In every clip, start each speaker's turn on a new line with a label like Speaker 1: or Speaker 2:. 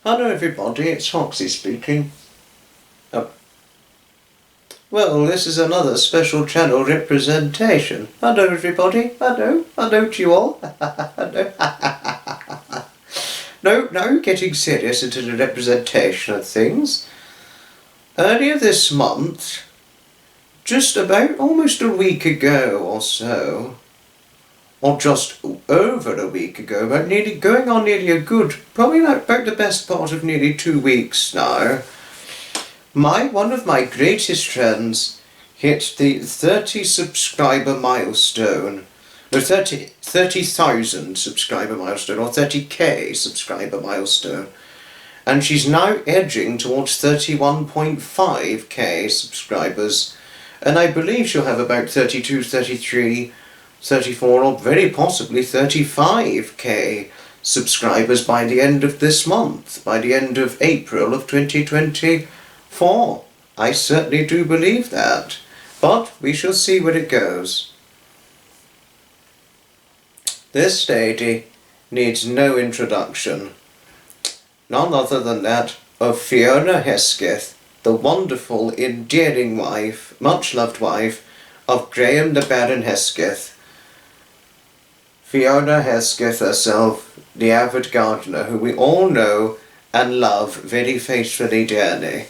Speaker 1: Hello everybody, it's Foxy speaking. Well, this is another special channel representation. Hello everybody, hello to you all. Hello. No, getting serious into the representation of things. Earlier this month, just about almost a week ago or so, or just over a week ago, but going on nearly a good, probably about the best part of nearly 2 weeks now, one of my greatest friends hit the 30 subscriber milestone, no, 30,000 subscriber milestone, or 30k subscriber milestone, and she's now edging towards 31.5k subscribers, and I believe she'll have about 32, 33, 34 or very possibly 35k subscribers by the end of this month, by the end of April of 2024. I certainly do believe that, but we shall see where it goes. This lady needs no introduction. None other than that of Fiona Hesketh, the wonderful, endearing wife, much-loved wife of Graham the Baron Hesketh. Fiona Hesketh herself, the avid gardener, who we all know and love very faithfully dearly.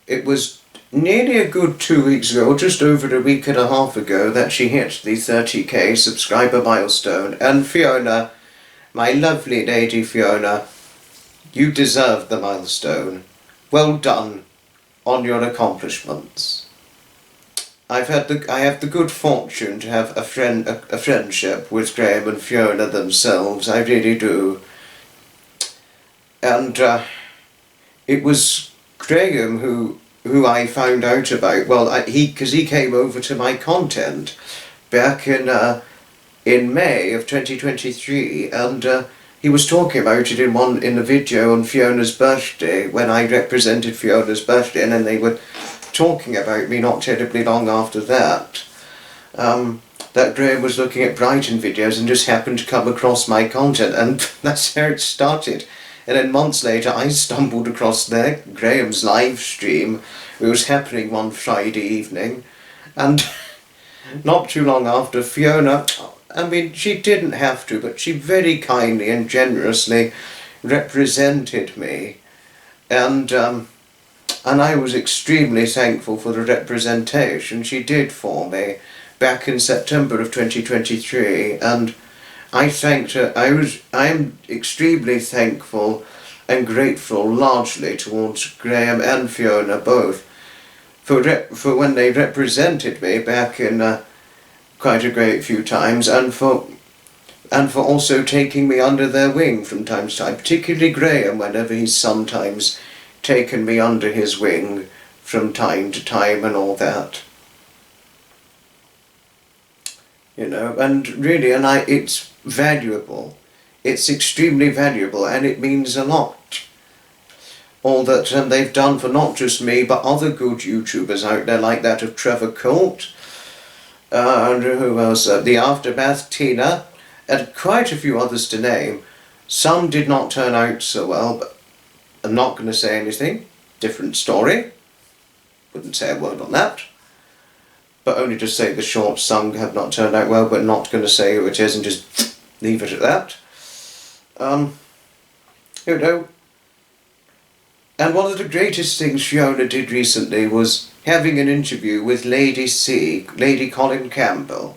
Speaker 1: It was nearly a good 2 weeks ago, just over a week and a half ago, that she hit the 30k subscriber milestone. And Fiona, my lovely lady Fiona, you deserve the milestone. Well done on your accomplishments. I have the good fortune to have a friendship with Graham and Fiona themselves. I really do. And it was Graham who I found out about. Well, because he came over to my content back in May of 2023, and he was talking about it in the video on Fiona's birthday, when I represented Fiona's birthday, and then they were talking about me not terribly long after that, that Graham was looking at Brighton videos and just happened to come across my content, and that's how it started. And then months later I stumbled across Graham's live stream. It was happening one Friday evening, and not too long after, Fiona, I mean, she didn't have to, but she very kindly and generously represented me, and I was extremely thankful for the representation she did for me back in September of 2023, and I thanked her. I am extremely thankful and grateful largely towards Graham and Fiona both for when they represented me back in quite a great few times, and for also taking me under their wing from time to time, particularly Graham, whenever he's sometimes taken me under his wing from time to time and all that. You know, and really, it's valuable. It's extremely valuable, and it means a lot. All that they've done for not just me, but other good YouTubers out there, like that of Trevor Colt, and who else? The Aftermath, Tina, and quite a few others to name. Some did not turn out so well, but I'm not going to say anything. Different story. Wouldn't say a word on that. But only to say the short some have not turned out well, but not going to say who it is and just leave it at that. You know. And one of the greatest things Fiona did recently was having an interview with Lady Colin Campbell.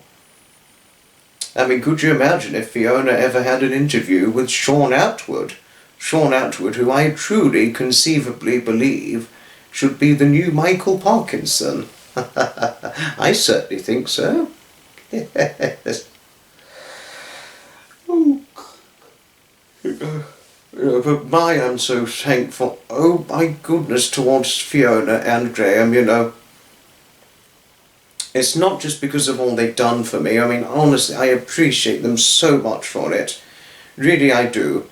Speaker 1: I mean, could you imagine if Fiona ever had an interview with Sean Atwood? Sean Atwood, who I truly conceivably believe should be the new Michael Parkinson. I certainly think so. Yes. Oh, but I am so thankful, oh my goodness, towards Fiona and Graham, you know. It's not just because of all they've done for me. I mean, honestly, I appreciate them so much for it. Really, I do.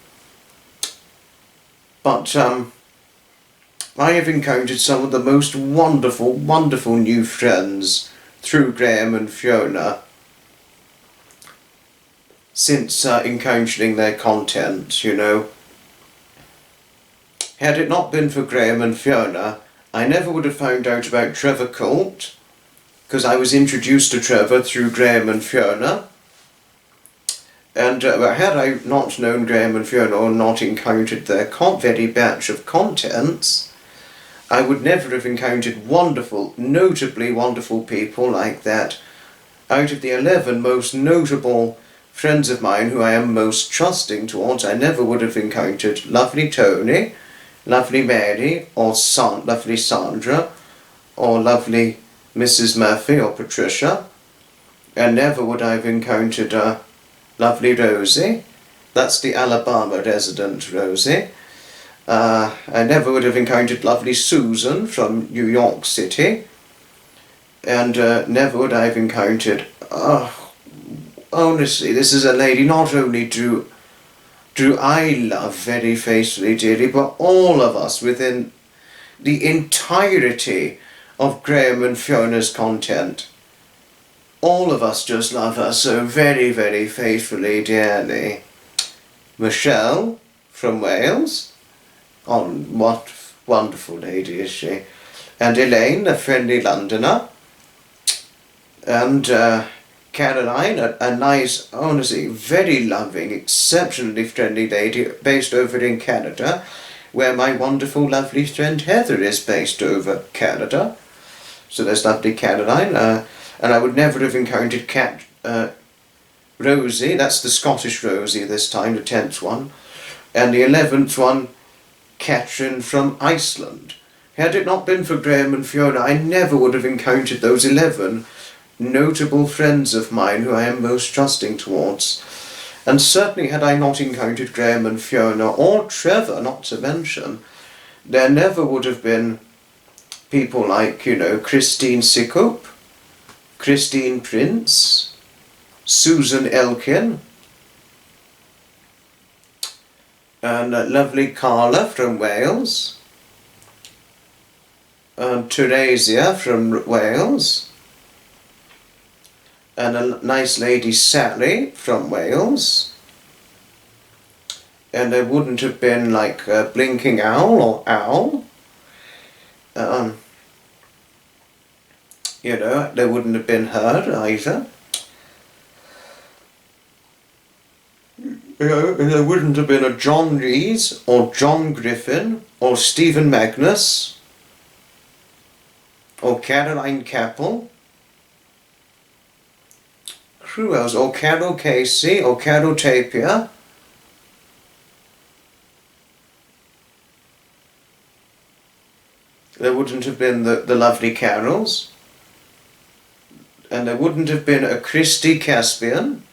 Speaker 1: But I have encountered some of the most wonderful, wonderful new friends through Graham and Fiona since encountering their content, you know. Had it not been for Graham and Fiona, I never would have found out about Trevor Colt, because I was introduced to Trevor through Graham and Fiona. And had I not known Graham and Fiona or not encountered their very batch of contents, I would never have encountered wonderful, notably wonderful people like that. Out of the 11 most notable friends of mine who I am most trusting towards, I never would have encountered lovely Tony, lovely Mary, or lovely Sandra, or lovely Mrs. Murphy or Patricia, and never would I have encountered lovely Rosie. That's the Alabama resident Rosie. I never would have encountered lovely Susan from New York City, and never would I have encountered, honestly, this is a lady not only do I love very faithfully, dearly, but all of us within the entirety of Graham and Fiona's content. All of us just love her so very, very faithfully, dearly. Michelle from Wales. Oh, what wonderful lady is she. And Elaine, a friendly Londoner. And Caroline, a nice, honestly, very loving, exceptionally friendly lady based over in Canada, where my wonderful, lovely friend Heather is based over Canada. So there's lovely Caroline. And I would never have encountered Rosie, that's the Scottish Rosie this time, the 10th one. And the 11th one, Catherine from Iceland. Had it not been for Graham and Fiona, I never would have encountered those 11 notable friends of mine who I am most trusting towards. And certainly had I not encountered Graham and Fiona, or Trevor, not to mention, there never would have been people like, Christine Sickup, Christine Prince, Susan Elkin, and lovely Carla from Wales, and Theresia from Wales, and a nice lady Sally from Wales, and there wouldn't have been like a Blinking Owl or Owl. There wouldn't have been her either. There wouldn't have been a John Rees or John Griffin or Stephen Magnus or Caroline Capel. Who else? Or Carol Casey or Carol Tapia. There wouldn't have been the lovely Carols. And there wouldn't have been a Christy Caspian,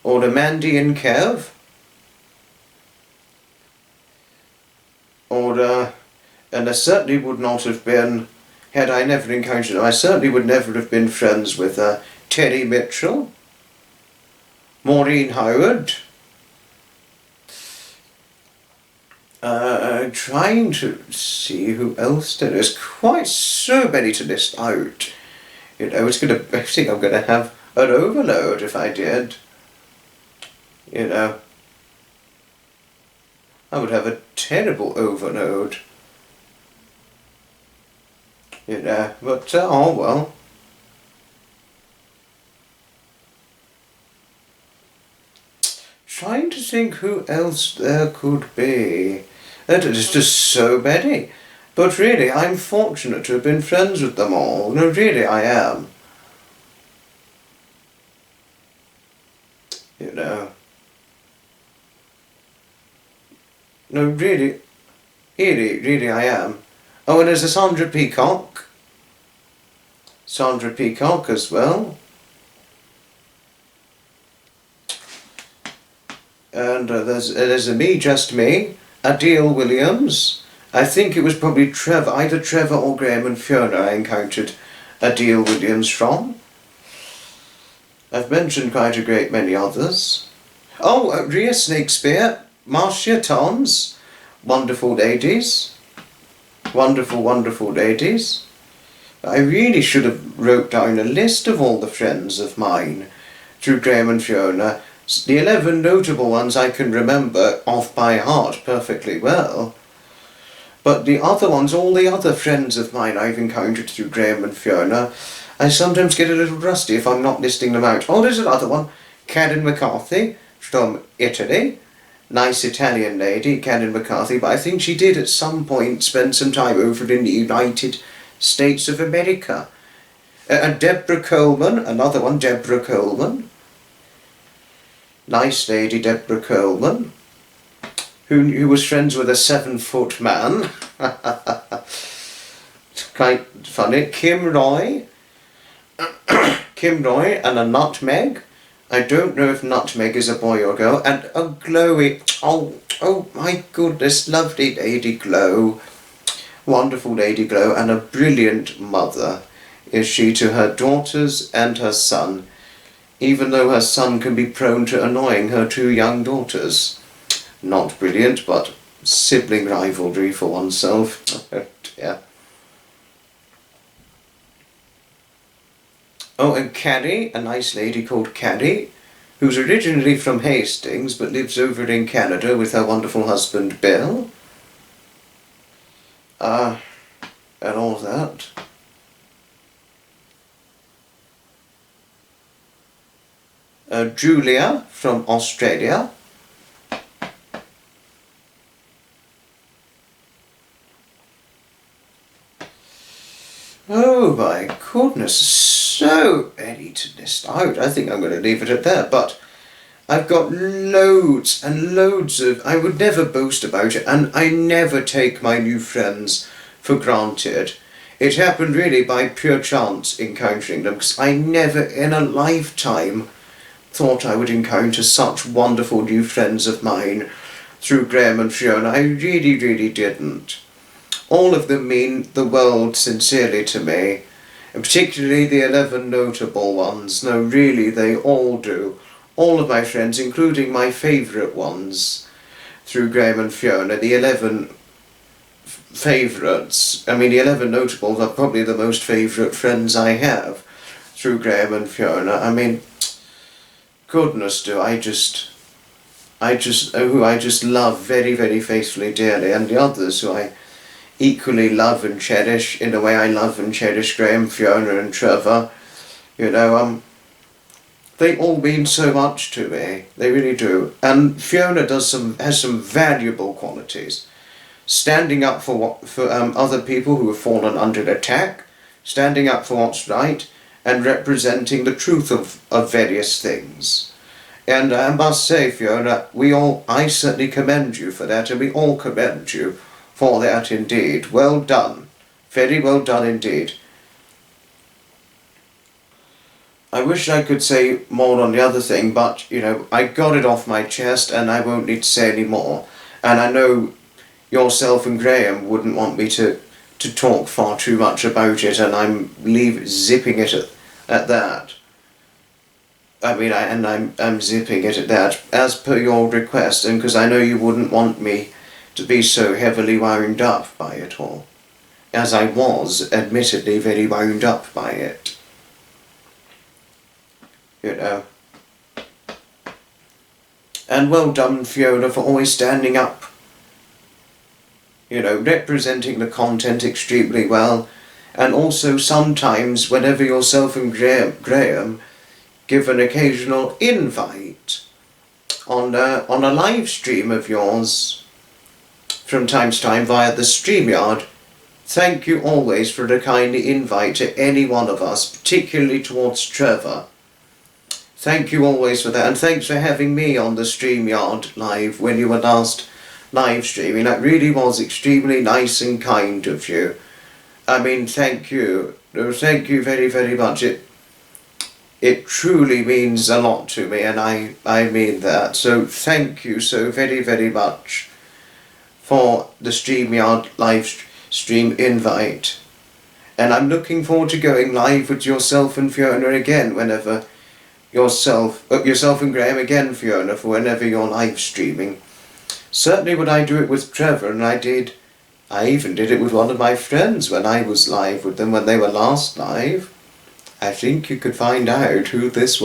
Speaker 1: or a Mandy and Kev, and there certainly would not have been, had I never encountered them, I certainly would never have been friends with Terry Mitchell, Maureen Howard. Trying to see who else there is. Quite so many to list out. I think I'm gonna have an overload if I did. I would have a terrible overload. But oh well. Trying to think who else there could be. There's just so many. But really, I'm fortunate to have been friends with them all. No, really, I am. No, really, I am. Oh, and there's a Sandra Peacock. Sandra Peacock as well. And there's a me, just me, Adele Williams. I think it was probably either Trevor or Graham and Fiona I encountered Adele Williams from. I've mentioned quite a great many others. Oh, Rhea Snakespeare, Marcia Toms, wonderful ladies. Wonderful, wonderful ladies. I really should have wrote down a list of all the friends of mine through Graham and Fiona. The 11 notable ones I can remember off by heart perfectly well. But the other ones, all the other friends of mine I've encountered through Graham and Fiona, I sometimes get a little rusty if I'm not listing them out. Oh, there's another one. Karen McCarthy from Italy. Nice Italian lady, Karen McCarthy, but I think she did at some point spend some time over in the United States of America. And Deborah Coleman, another one, Deborah Coleman. Nice lady, Deborah Coleman, who was friends with a 7-foot man. Quite funny. Kim Roy. Kim Roy and a Nutmeg. I don't know if Nutmeg is a boy or girl. And a Glowy. Oh my goodness, lovely Lady Glow. Wonderful Lady Glow, and a brilliant mother is she to her daughters and her son, even though her son can be prone to annoying her 2 young daughters. Not brilliant, but sibling rivalry for oneself. Oh dear. Oh, and Carrie, a nice lady called Carrie, who's originally from Hastings but lives over in Canada with her wonderful husband Bill. And all that. Julia from Australia. Oh my goodness, so many to list out. I think I'm going to leave it at that, but I've got loads and loads of... I would never boast about it, and I never take my new friends for granted. It happened really by pure chance encountering them, because I never in a lifetime thought I would encounter such wonderful new friends of mine through Graham and Fiona. I really, really didn't. All of them mean the world sincerely to me, and particularly the 11 notable ones. No, really, they all do. All of my friends, including my favourite ones, through Graham and Fiona, the 11 favourites. I mean, the 11 notables are probably the most favourite friends I have through Graham and Fiona. I mean, goodness do, who I just love very, very faithfully, dearly, and the others who I equally love and cherish in the way I love and cherish Graham, Fiona and Trevor. You know, they all mean so much to me. They really do. And Fiona has some valuable qualities. Standing up for other people who have fallen under attack, standing up for what's right, and representing the truth of various things. And I must say, Fiona, I certainly commend you for that, and we all commend you for that indeed. Well done. Very well done indeed. I wish I could say more on the other thing, but, you know, I got it off my chest and I won't need to say any more. And I know yourself and Graham wouldn't want me to talk far too much about it, and I'm zipping it at that. I mean, I'm zipping it at that, as per your request, and because I know you wouldn't want me to be so heavily wound up by it all, as I was, admittedly, very wound up by it. You know. And well done, Fiona, for always standing up. You know, representing the content extremely well, and also sometimes, whenever yourself and Graham give an occasional invite on a live stream of yours from time to time via the StreamYard. Thank you always for the kind invite to any one of us, particularly towards Trevor. Thank you always for that, and thanks for having me on the StreamYard live when you were last live streaming. That really was extremely nice and kind of you. I mean, thank you. Thank you very, very much. It truly means a lot to me, and I mean that. So thank you so very, very much for the StreamYard live stream invite. And I'm looking forward to going live with yourself and Fiona again whenever yourself and Graham again, Fiona, for whenever you're live streaming. Certainly when I do it with Trevor, and I even did it with one of my friends when I was live with them when they were last live. I think you could find out who this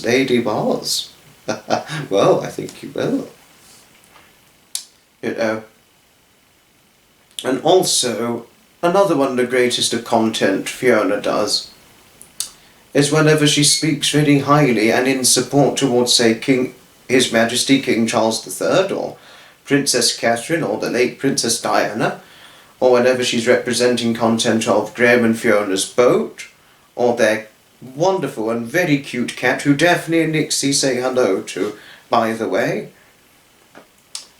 Speaker 1: lady was. Well, I think you will. You know. And also, another one of the greatest of content Fiona does is whenever she speaks very highly and in support towards, say, His Majesty King Charles III, or Princess Catherine, or the late Princess Diana, or whenever she's representing content of Graham and Fiona's boat, or their wonderful and very cute cat, who Daphne and Nixie say hello to, by the way.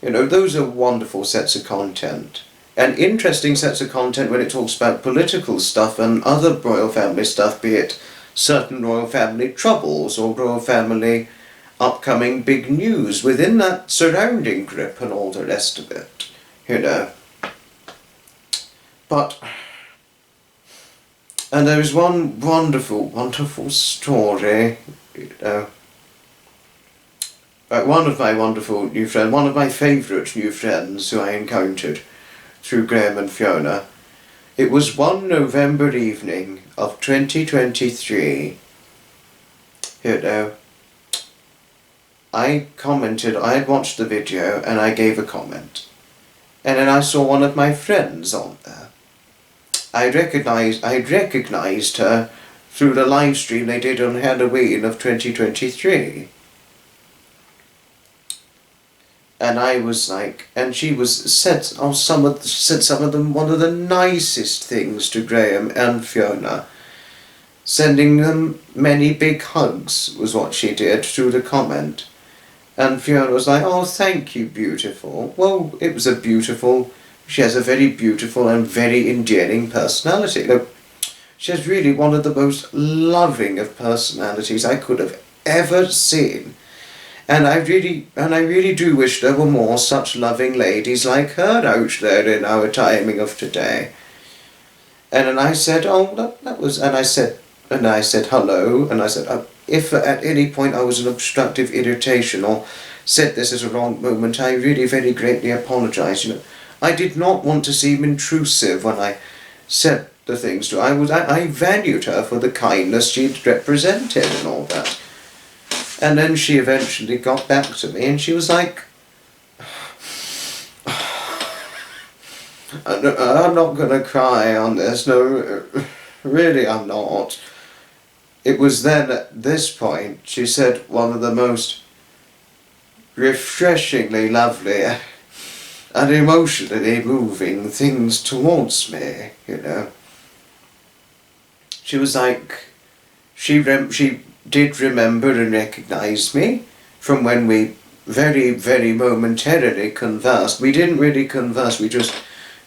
Speaker 1: You know, those are wonderful sets of content. And interesting sets of content when it talks about political stuff and other royal family stuff, be it certain royal family troubles or royal family upcoming big news within that surrounding grip and all the rest of it, you know. But, and there is one wonderful, wonderful story, you know. One of my wonderful new friends, one of my favourite new friends who I encountered through Graham and Fiona. It was one November evening of 2023, you know. I commented, I had watched the video and I gave a comment. And then I saw one of my friends on there. I recognised her through the live stream they did on Halloween of 2023. And I was like, and she said some of them one of the nicest things to Graham and Fiona. Sending them many big hugs was what she did through the comment. And Fiona was like, oh, thank you, beautiful. Well, it was she has a very beautiful and very endearing personality. Look, she has really one of the most loving of personalities I could have ever seen. And I really do wish there were more such loving ladies like her out there in our timing of today. And then I said, oh, that was, and I said hello, and I said, if at any point I was an obstructive irritation or said this at a wrong moment, I really very greatly apologise. You know, I did not want to seem intrusive when I said the things to her. I valued her for the kindness she'd represented and all that. And then she eventually got back to me and she was like, I'm not going to cry on this, no, really I'm not. It was then at this point she said one of the most refreshingly lovely and emotionally moving things towards me, you know. She was like, she did remember and recognise me from when we very, very momentarily conversed. We didn't really converse, we just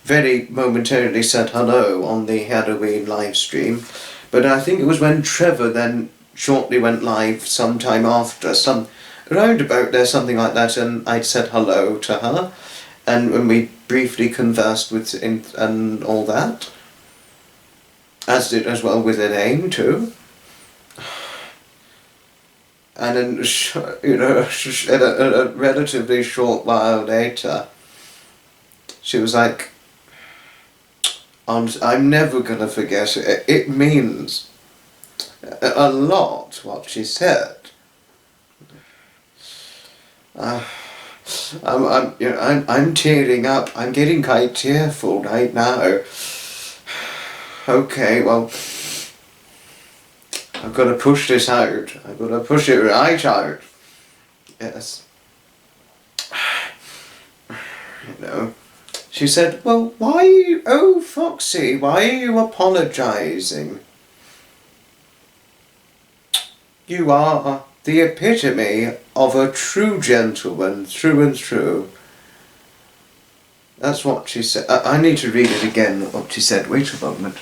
Speaker 1: very momentarily said hello on the Halloween live stream. But I think it was when Trevor then shortly went live sometime after, around about there, something like that, and I'd said hello to her, and when we briefly conversed and all that, as well with Elaine too. And then, you know, a relatively short while later, she was like, I'm never going to forget it. It means a lot what she said. I'm tearing up. I'm getting quite tearful right now. Okay, well, I've got to push this out. I've got to push it right out. Yes. You know. She said, well, Foxy, why are you apologising? You are the epitome of a true gentleman, through and through. That's what she said. I need to read it again, what she said. Wait a moment.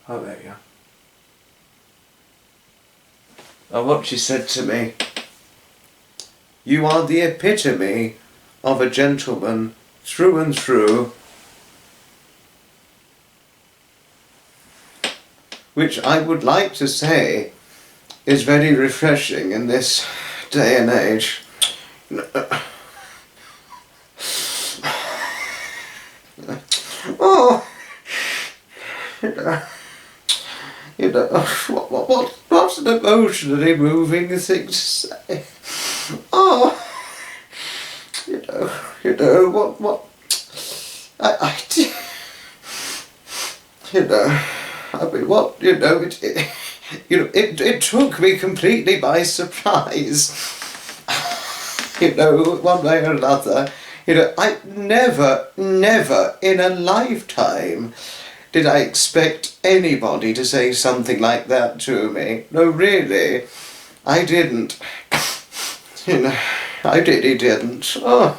Speaker 1: Oh, there you are. Oh, what she said to me. You are the epitome of a gentleman, through and through. Which I would like to say is very refreshing in this day and age. Oh, you know, what what an emotionally moving thing to say. Oh, what, I mean, what, it took me completely by surprise. One way or another, I never in a lifetime did I expect anybody to say something like that to me. No, really, I didn't. I really didn't. Oh,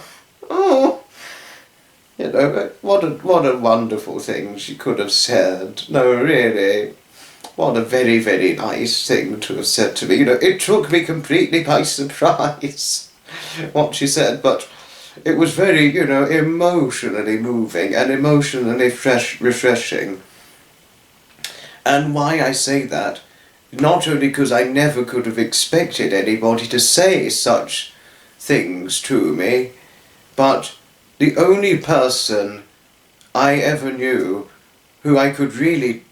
Speaker 1: what a wonderful thing she could have said. No, really, what a very, very nice thing to have said to me. It took me completely by surprise what she said, but it was very, emotionally moving and emotionally refreshing. And why I say that, not only because I never could have expected anybody to say such things to me, but the only person I ever knew who I could really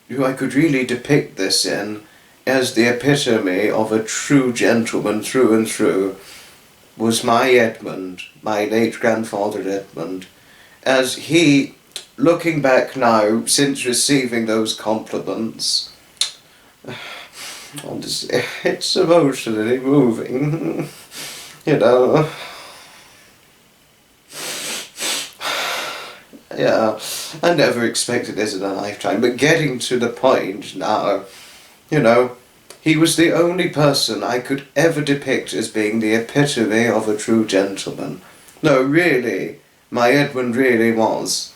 Speaker 1: depict this in as the epitome of a true gentleman through and through was my Edmund, my late grandfather Edmund, as he, looking back now, since receiving those compliments, it's emotionally moving, Yeah, I never expected this in a lifetime, but getting to the point now, he was the only person I could ever depict as being the epitome of a true gentleman. No, really, my Edmund really was.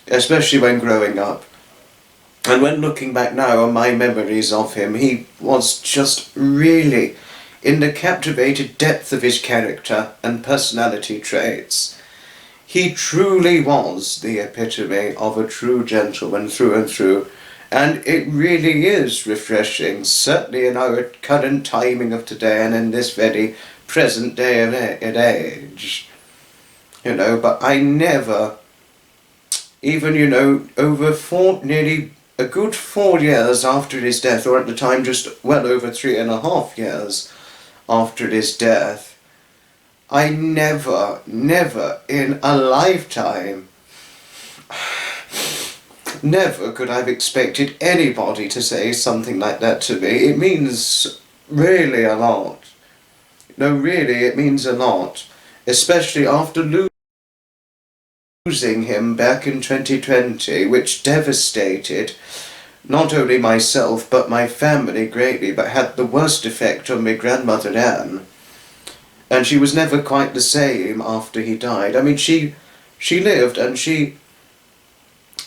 Speaker 1: Especially when growing up. And when looking back now on my memories of him, he was just really, in the captivated depth of his character and personality traits, he truly was the epitome of a true gentleman through and through. And it really is refreshing, certainly in our current timing of today and in this very present day and age. But I never, even, nearly a good 4 years after his death, or at the time just well over 3.5 years after his death, I never in a lifetime never could I have expected anybody to say something like that to me. It means really a lot. No, really, it means a lot. Especially after losing him back in 2020, which devastated not only myself but my family greatly, but had the worst effect on my grandmother Anne. And she was never quite the same after he died. I mean, she lived and she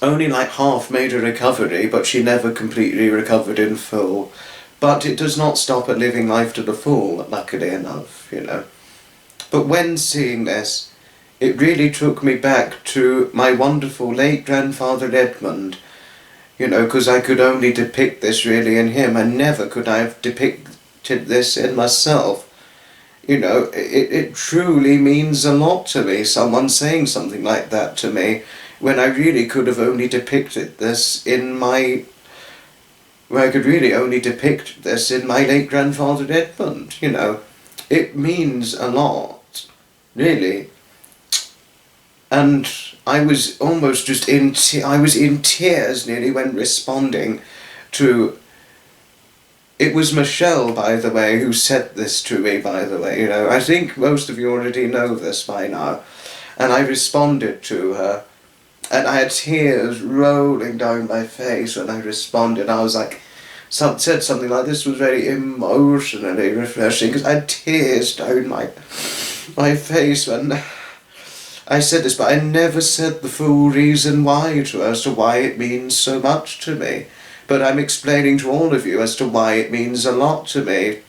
Speaker 1: only like half made a recovery, but she never completely recovered in full. But it does not stop at living life to the full, luckily enough, But when seeing this, it really took me back to my wonderful late grandfather Edmund, because I could only depict this really in him, and never could I have depicted this in myself. It truly means a lot to me, someone saying something like that to me, when I really could have only depicted this in my late grandfather Edmund, It means a lot, really. And I was almost just I was in tears nearly when responding to... It was Michelle, by the way, who said this to me, by the way, I think most of you already know this by now. And I responded to her. And I had tears rolling down my face when I responded. I was like, said something like, this was very emotionally refreshing, because I had tears down my face when I said this, but I never said the full reason why to her, as to why it means so much to me. But I'm explaining to all of you as to why it means a lot to me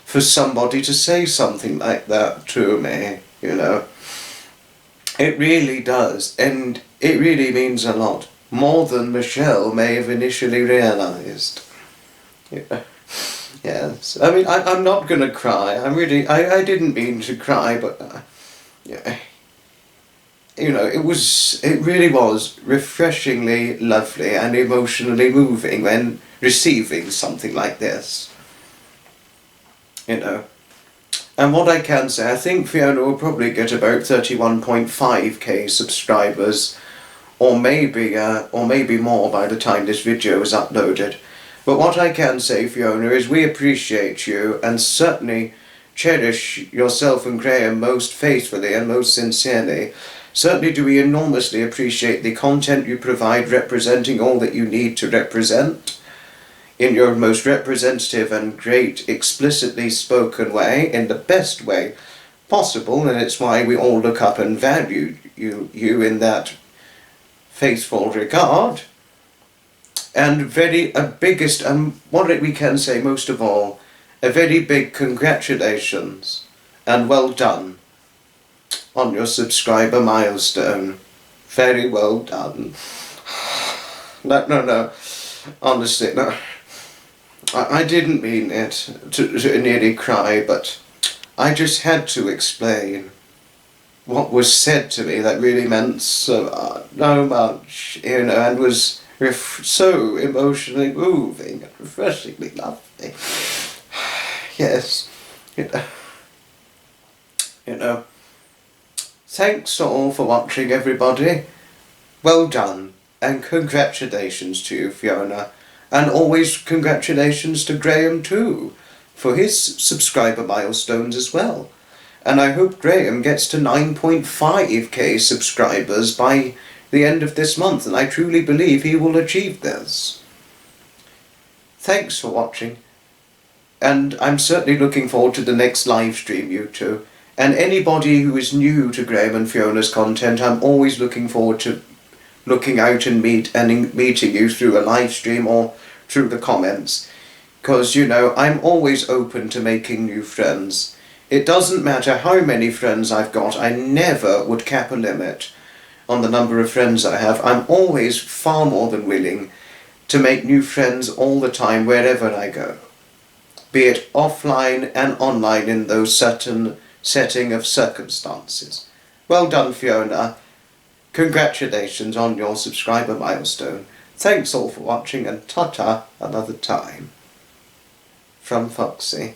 Speaker 1: for somebody to say something like that to me, It really does, and it really means a lot, more than Michelle may have initially realised. Yes, I mean, I'm not going to cry. I didn't mean to cry, but it really was refreshingly lovely and emotionally moving when receiving something like this. you know. And what I can say, I think Fiona will probably get about 31.5k subscribers, or maybe more by the time this video is uploaded. But what I can say, Fiona, is we appreciate you and certainly cherish yourself and Graham most faithfully and most sincerely. Certainly do we enormously appreciate the content you provide, representing all that you need to represent in your most representative and great explicitly spoken way, in the best way possible, and it's why we all look up and value you in that faithful regard. And what we can say most of all, a very big congratulations and well done on your subscriber milestone. Very well done. No, honestly, no. I didn't mean it to nearly cry, but I just had to explain what was said to me that really meant so much, you know, and was so emotionally moving and refreshingly lovely. Yes, you know. Thanks all for watching, everybody. Well done, and congratulations to you, Fiona. And always congratulations to Graham too, for his subscriber milestones as well. And I hope Graham gets to 9.5k subscribers by the end of this month, and I truly believe he will achieve this. Thanks for watching, and I'm certainly looking forward to the next live stream, you two. And anybody who is new to Graham and Fiona's content, I'm always looking forward to looking out and meeting you through a live stream or through the comments, because, you know, I'm always open to making new friends. It doesn't matter how many friends I've got, I never would cap a limit on the number of friends I have. I'm always far more than willing to make new friends all the time wherever I go, be it offline and online in those certain setting of circumstances. Well done, Fiona. Congratulations on your subscriber milestone. Thanks all for watching, and ta-ta another time. From Foxy.